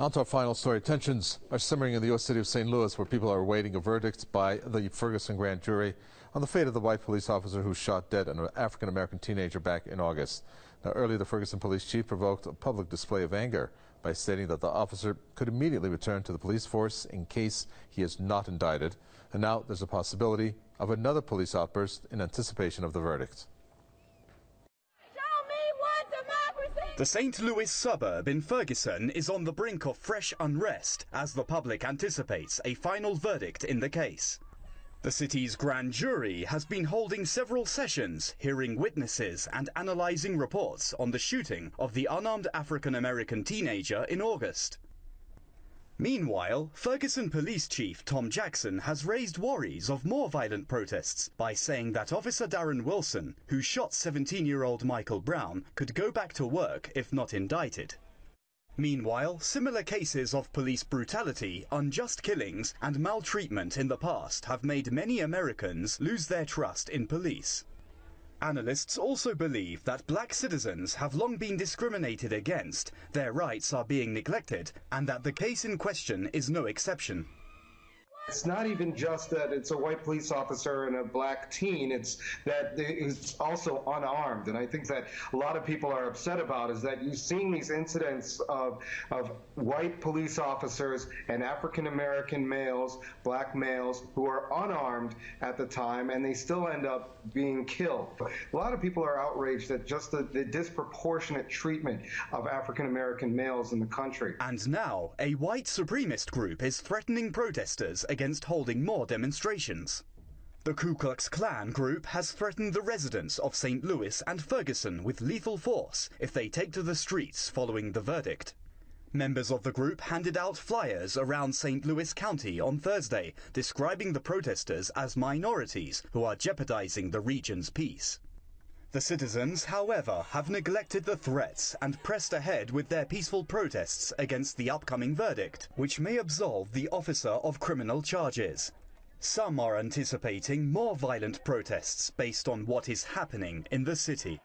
On to our final story. Tensions are simmering in the U.S. city of St. Louis, where people are awaiting a verdict by the Ferguson grand jury on the fate of the white police officer who shot dead an African-American teenager back in August. Now, earlier, the Ferguson police chief provoked a public display of anger by stating that the officer could immediately return to the police force in case he is not indicted. And now there's a possibility of another police outburst in anticipation of the verdict. The St. Louis suburb in Ferguson is on the brink of fresh unrest as the public anticipates a final verdict in the case. The city's grand jury has been holding several sessions, hearing witnesses and analyzing reports on the shooting of the unarmed African-American teenager in August. Meanwhile, Ferguson Police Chief Tom Jackson has raised worries of more violent protests by saying that Officer Darren Wilson, who shot 17-year-old Michael Brown, could go back to work if not indicted. Meanwhile, similar cases of police brutality, unjust killings and maltreatment in the past have made many Americans lose their trust in police. Analysts also believe that black citizens have long been discriminated against, their rights are being neglected, and that the case in question is no exception. It's not even just that it's a white police officer and a black teen, it's that it's also unarmed. And I think that a lot of people are upset about is that you've seen these incidents of white police officers and African-American males, black males, who are unarmed at the time, and they still end up being killed. A lot of people are outraged at just the disproportionate treatment of African-American males in the country. And now, a white supremacist group is threatening protesters against holding more demonstrations. The Ku Klux Klan group has threatened the residents of St. Louis and Ferguson with lethal force if they take to the streets following the verdict. Members of the group handed out flyers around St. Louis County on Thursday, describing the protesters as minorities who are jeopardizing the region's peace. The citizens, however, have neglected the threats and pressed ahead with their peaceful protests against the upcoming verdict, which may absolve the officer of criminal charges. Some are anticipating more violent protests based on what is happening in the city.